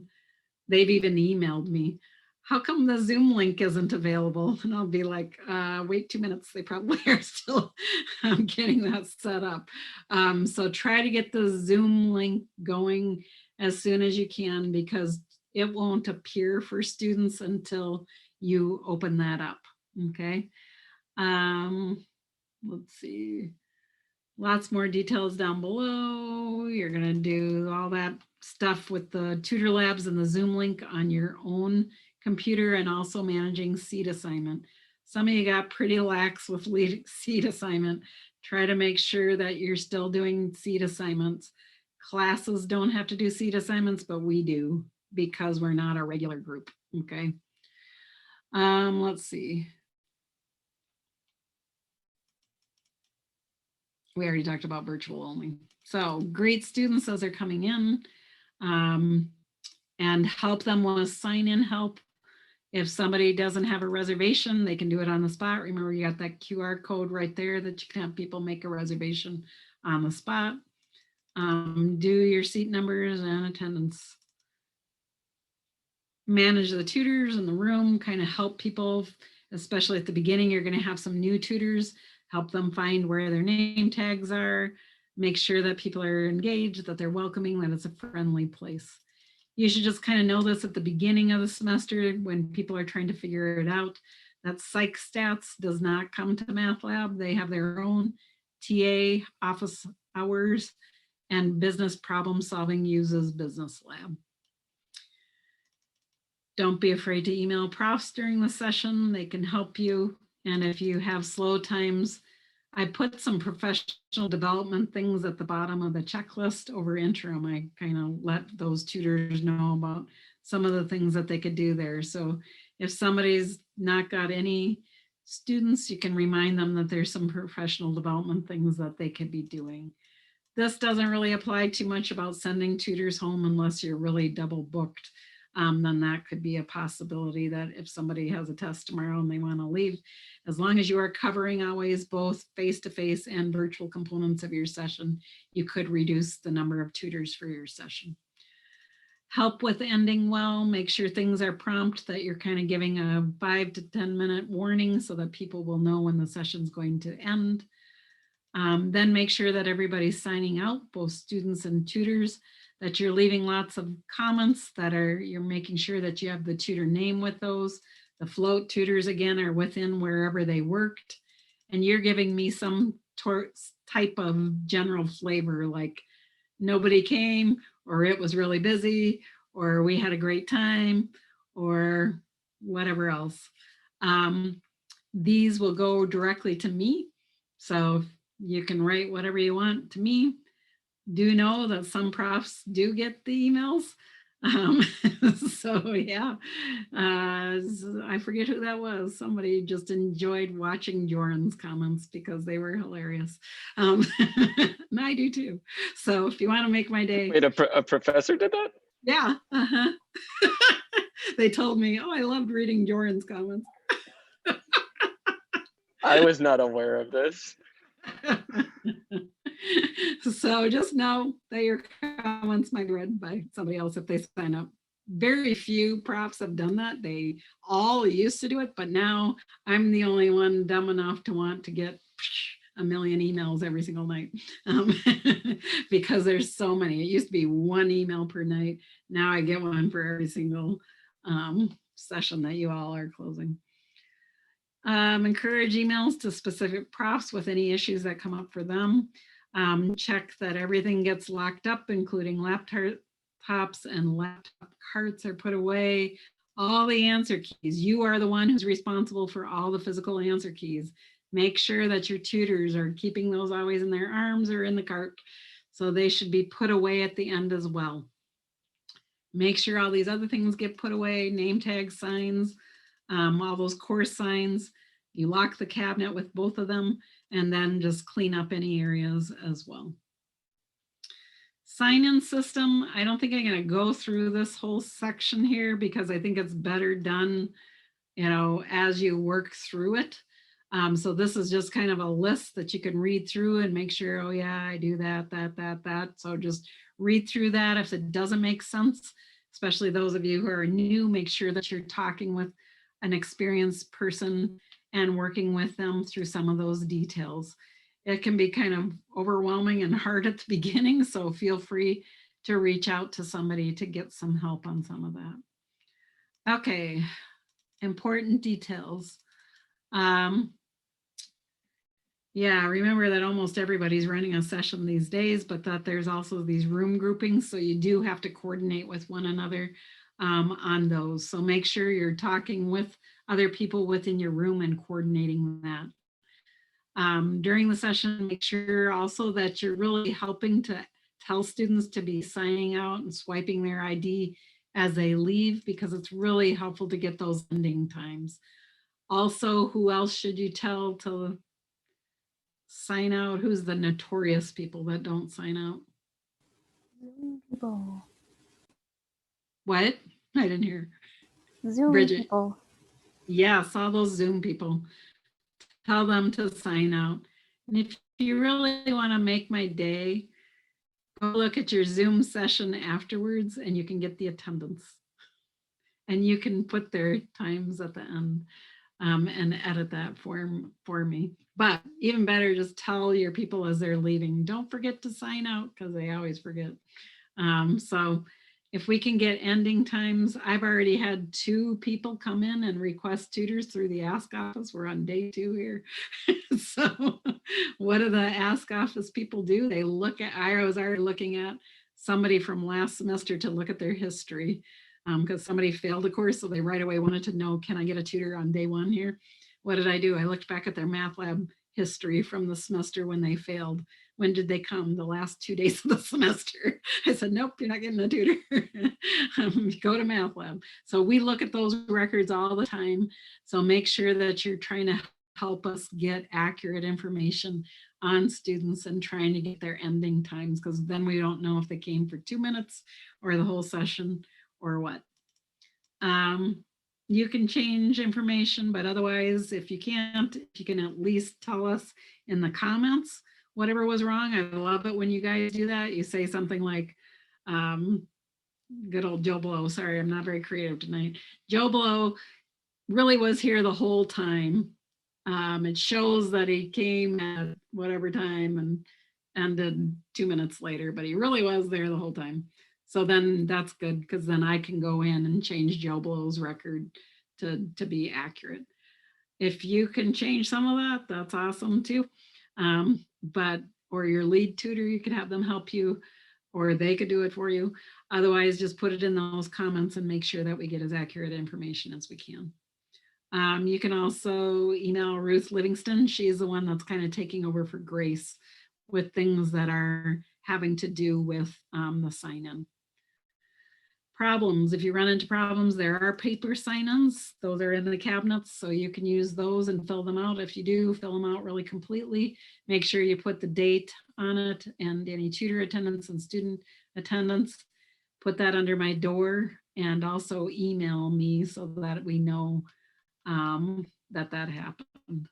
Speaker 1: they've even emailed me, how come the Zoom link isn't available? And I'll be like, wait 2 minutes. They probably are still getting that set up. So try to get the Zoom link going as soon as you can, because it won't appear for students until you open that up, okay? Let's see. Lots more details down below. You're gonna do all that stuff with the Tutor Labs and the Zoom link on your own computer, and also managing seat assignment. Some of you got pretty lax with seat assignment. Try to make sure that you're still doing seat assignments. Classes don't have to do seat assignments, but we do because we're not a regular group, okay? Let's see. We already talked about virtual only. So greet students as they're coming in, and help them with sign-in help. If somebody doesn't have a reservation, they can do it on the spot. Remember, you got that QR code right there that you can have people make a reservation on the spot. Do your seat numbers and attendance. Manage the tutors in the room, kind of help people, especially at the beginning. You're going to have some new tutors, help them find where their name tags are. make sure that people are engaged, that they're welcoming, that it's a friendly place. You should just kind of know this at the beginning of the semester when people are trying to figure it out. That Psych Stats does not come to Math Lab. They have their own TA office hours, and Business Problem Solving uses Business Lab. Don't be afraid to email profs during the session. They can help you. And if you have slow times, I put some professional development things at the bottom of the checklist over interim. I kind of let those tutors know about some of the things that they could do there. So if somebody's not got any students, you can remind them that there's some professional development things that they could be doing. This doesn't really apply too much about sending tutors home unless you're really double booked. Then that could be a possibility that if somebody has a test tomorrow and they want to leave, as long as you are covering always both face-to-face and virtual components of your session, you could reduce the number of tutors for your session. Help with ending well, make sure things are prompt, that you're kind of giving a 5 to 10 minute warning so that people will know when the session's going to end. Then make sure that everybody's signing out, both students and tutors, that you're leaving lots of comments, that you're making sure that you have the tutor name with those. The float tutors, again, are within wherever they worked. And you're giving me some type of general flavor, like nobody came, or it was really busy, or we had a great time, or whatever else. These will go directly to me. So you can write whatever you want to me. Do know that some profs do get the emails. So yeah, I forget who that was. Somebody just enjoyed watching Joran's comments because they were hilarious. And I do too. So if you want to make my day.
Speaker 5: Wait, a professor did that?
Speaker 1: Yeah. They told me, oh, I loved reading Joran's comments.
Speaker 5: I was not aware of this.
Speaker 1: So just know that your comments might be read by somebody else if they sign up. Very few profs have done that. They all used to do it, but now I'm the only one dumb enough to want to get a million emails every single night because there's so many. It used to be one email per night. Now I get one for every single session that you all are closing. Encourage emails to specific profs with any issues that come up for them. Check that everything gets locked up, including laptops and laptop carts are put away. All the answer keys. You are the one who's responsible for all the physical answer keys. Make sure that your tutors are keeping those always in their arms or in the cart. So they should be put away at the end as well. Make sure all these other things get put away, name tag signs, all those course signs. You lock the cabinet with both of them and then just clean up any areas as well. Sign-in system, I don't think I'm going to go through this whole section here because I think it's better done, you know, as you work through it. So this is just kind of a list that you can read through and make sure, oh yeah, I do that. So just read through that. If it doesn't make sense, especially those of you who are new, make sure that you're talking with an experienced person and working with them through some of those details. It can be kind of overwhelming and hard at the beginning, so feel free to reach out to somebody to get some help on some of that. Okay, important details. Yeah, remember that almost everybody's running a session these days, but that there's also these room groupings, so you do have to coordinate with one another on those. So make sure you're talking with other people within your room and coordinating that. During the session, make sure also that you're really helping to tell students to be signing out and swiping their ID as they leave, because it's really helpful to get those ending times. Also, who else should you tell to sign out? Who's the notorious people that don't sign out?
Speaker 6: Zoom people.
Speaker 1: What? I didn't hear.
Speaker 6: Zoom
Speaker 1: Bridget.
Speaker 6: people.
Speaker 1: Yes, all those Zoom people. Tell them to sign out. And if you really want to make my day, go look at your Zoom session afterwards and you can get the attendance. And you can put their times at the end and edit that for me. But even better, just tell your people as they're leaving, don't forget to sign out, because they always forget. So if we can get ending times, I've already had 2 people come in and request tutors through the Ask Office. We're on day 2 here. So what do the Ask Office people do? They look at, I was already looking at somebody from last semester to look at their history, because somebody failed a course. So they right away wanted to know, can I get a tutor on day 1 here? What did I do? I looked back at their math lab history from the semester when they failed. When did they come? The last 2 days of the semester. I said, nope, you're not getting a tutor. Go to math lab. So we look at those records all the time. So make sure that you're trying to help us get accurate information on students and trying to get their ending times, because then we don't know if they came for 2 minutes or the whole session or what. You can change information, but otherwise, if you can't, you can at least tell us in the comments whatever was wrong. I love it when you guys do that. You say something like, good old Joe Blow. Sorry, I'm not very creative tonight. Joe Blow really was here the whole time. It shows that he came at whatever time and ended 2 minutes later, but he really was there the whole time. So then that's good, because then I can go in and change Joe Blow's record to be accurate. If you can change some of that, that's awesome too. Or your lead tutor, you could have them help you, or they could do it for you. Otherwise, just put it in those comments and make sure that we get as accurate information as we can. You can also email Ruth Livingston. She's the one that's kind of taking over for Grace with things that are having to do with the sign-in. Problems, if you run into problems, there are paper sign-ins. Those are in the cabinets, so you can use those and fill them out. If you do, fill them out really completely. Make sure you put the date on it and any tutor attendance and student attendance. Put that under my door, and also email me so that we know that happened.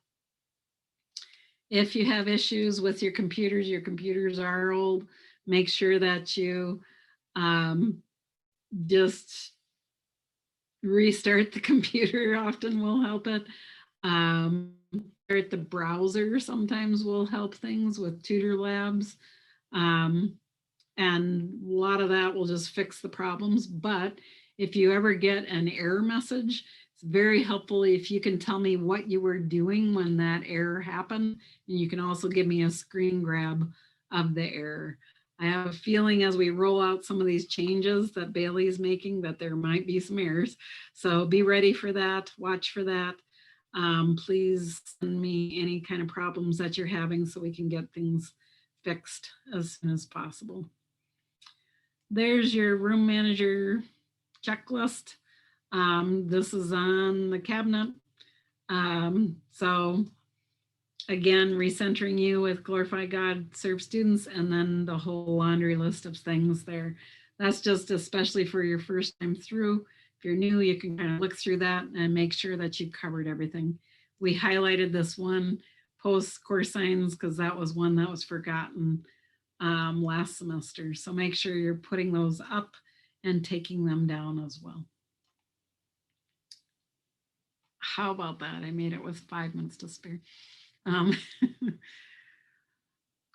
Speaker 1: If you have issues with your computers are old, make sure that you just restart the computer. Often will help it. Start the browser sometimes will help things with Tutor Labs. And a lot of that will just fix the problems. But if you ever get an error message, it's very helpful if you can tell me what you were doing when that error happened. And you can also give me a screen grab of the error. I have a feeling as we roll out some of these changes that Bailey is making that there might be some errors. So be ready for that, watch for that. Please send me any kind of problems that you're having so we can get things fixed as soon as possible. There's your room manager checklist. This is on the cabinet. So again, recentering you with glorify God, serve students, and then the whole laundry list of things there. That's just especially for your first time through. If you're new, you can kind of look through that and make sure that you've covered everything. We highlighted this one, post course signs, because that was one that was forgotten last semester. So make sure you're putting those up and taking them down as well. How about that? I made it with 5 minutes to spare.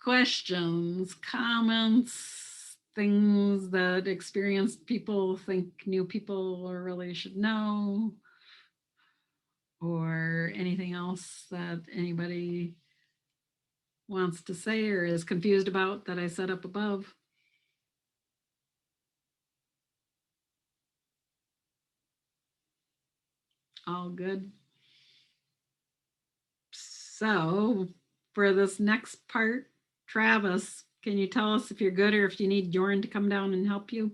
Speaker 1: Questions, comments, things that experienced people think new people really should know, or anything else that anybody wants to say or is confused about that I set up above. All good. So for this next part, Travis, can you tell us if you're good or if you need Jordan to come down and help you?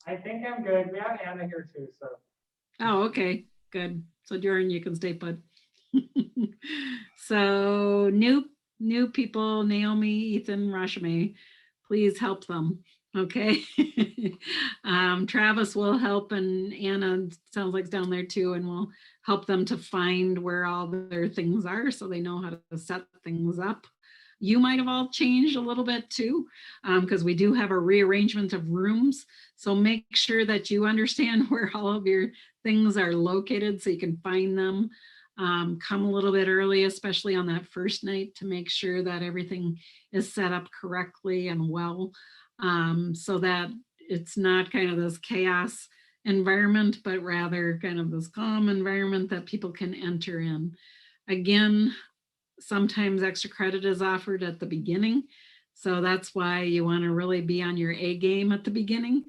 Speaker 4: I think I'm good. We have Anna here too, so.
Speaker 1: Oh, okay, good. So Jordan, you can stay put. So new people, Naomi, Ethan, Rashmi, please help them. Okay. Travis will help, and Anna sounds like down there too, and we'll help them to find where all their things are so they know how to set things up. You might have all changed a little bit too, because we do have a rearrangement of rooms. So make sure that you understand where all of your things are located so you can find them. come a little bit early, especially on that first night, to make sure that everything is set up correctly and well, so that it's not kind of this chaos environment, but rather kind of this calm environment that people can enter in. Again, sometimes extra credit is offered at the beginning. So that's why you want to really be on your A game at the beginning.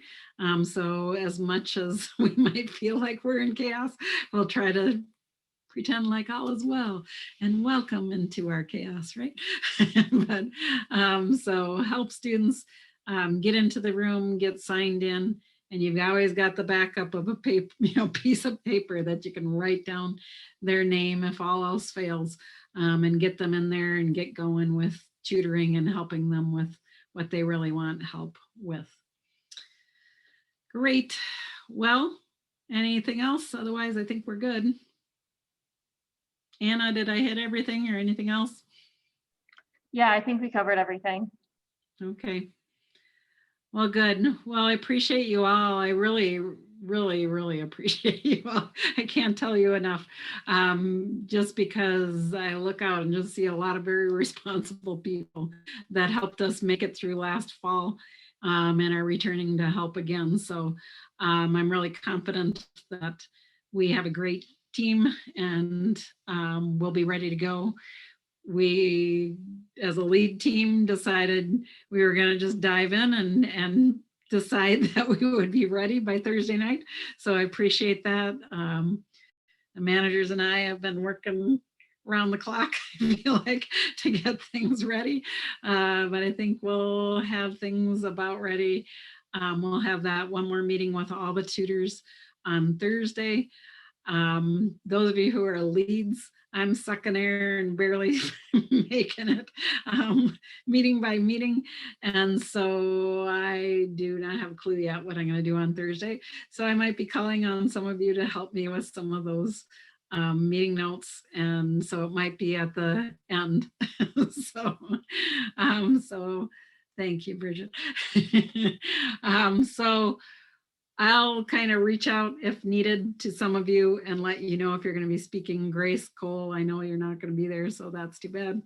Speaker 1: So as much as we might feel like we're in chaos, we'll try to pretend like all is well and welcome into our chaos, right? But so help students get into the room, get signed in, and you've always got the backup of a paper, piece of paper that you can write down their name if all else fails, and get them in there and get going with tutoring and helping them with what they really want help with. Great. Well, anything else? Otherwise, I think we're good. Anna, did I hit everything or anything else?
Speaker 3: Yeah, I think we covered everything.
Speaker 1: Okay. Well, good. Well, I appreciate you all. I really, really, really appreciate you all. I can't tell you enough. Just because I look out and just see a lot of very responsible people that helped us make it through last fall, and are returning to help again. So I'm really confident that we have a great team, and we'll be ready to go. We, as a lead team, decided we were going to just dive in and decide that we would be ready by Thursday night. So I appreciate that. The managers and I have been working around the clock, I feel like, to get things ready. But I think we'll have things about ready. We'll have that one more meeting with all the tutors on Thursday. Those of you who are leads, I'm sucking air and barely making it meeting by meeting. And so I do not have a clue yet what I'm going to do on Thursday. So I might be calling on some of you to help me with some of those meeting notes. And so it might be at the end. So thank you, Bridget. So I'll kind of reach out if needed to some of you and let you know if you're going to be speaking. Grace Cole, I know you're not going to be there, so that's too bad.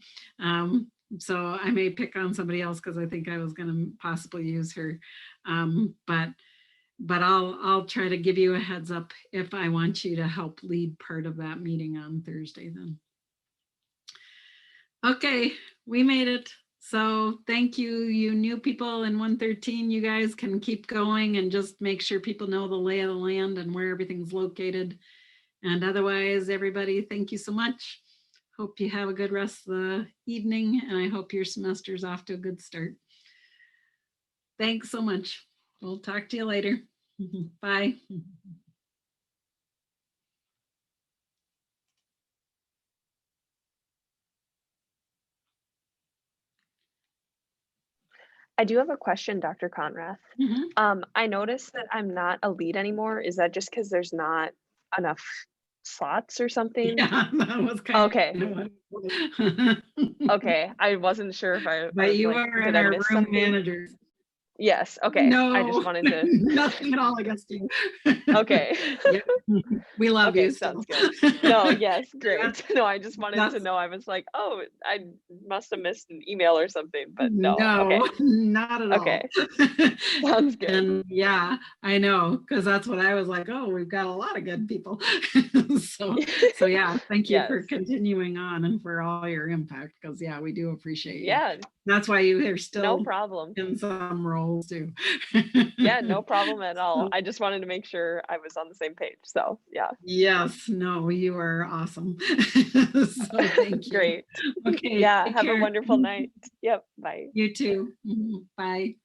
Speaker 1: So I may pick on somebody else because I think I was going to possibly use her. But I'll try to give you a heads up if I want you to help lead part of that meeting on Thursday then. Okay, we made it. So thank you, you new people in 113. You guys can keep going and just make sure people know the lay of the land and where everything's located. And otherwise, everybody, thank you so much. Hope you have a good rest of the evening, and I hope your semester's off to a good start. Thanks so much. We'll talk to you later. Bye.
Speaker 2: I do have a question, Dr. Conrath.
Speaker 1: Mhm.
Speaker 2: I noticed that I'm not a lead anymore. Is that just because there's not enough slots or something?
Speaker 1: Yeah, that was kind
Speaker 2: Okay.
Speaker 1: of
Speaker 2: Okay, I wasn't sure if I
Speaker 1: But
Speaker 2: was
Speaker 1: you
Speaker 2: like,
Speaker 1: are
Speaker 2: did
Speaker 1: in
Speaker 2: I
Speaker 1: our
Speaker 2: miss
Speaker 1: room
Speaker 2: something?
Speaker 1: managers.
Speaker 2: Yes, okay.
Speaker 1: No,
Speaker 2: I just wanted to.
Speaker 1: nothing at all against you.
Speaker 2: Okay.
Speaker 1: Yep. We love
Speaker 2: Okay,
Speaker 1: you
Speaker 2: sounds
Speaker 1: still.
Speaker 2: good. No, yes,
Speaker 1: That's-
Speaker 2: great. No, I just wanted to
Speaker 1: that's-
Speaker 2: know. I was like, oh, I must have missed an email or something, but no. Okay.
Speaker 1: No, not at all.
Speaker 2: Okay. Sounds good.
Speaker 1: And yeah, I know, because that's what I was like, oh, we've got a lot of good people. So yeah, thank you for
Speaker 2: Yes.
Speaker 1: continuing on and for all your impact, because yeah, we do appreciate you.
Speaker 2: Yeah,
Speaker 1: That's why you are
Speaker 2: no
Speaker 1: still
Speaker 2: problem.
Speaker 1: in some roles too.
Speaker 2: Yeah, no problem at all.
Speaker 1: So-
Speaker 2: I just wanted to make sure I was on the same page. So yeah,
Speaker 1: Yes, no, you are awesome. So thank you.
Speaker 2: great.
Speaker 1: Okay.
Speaker 2: Yeah,
Speaker 1: take
Speaker 2: have a
Speaker 1: care.
Speaker 2: wonderful night. Yep, bye.
Speaker 1: You too. Bye.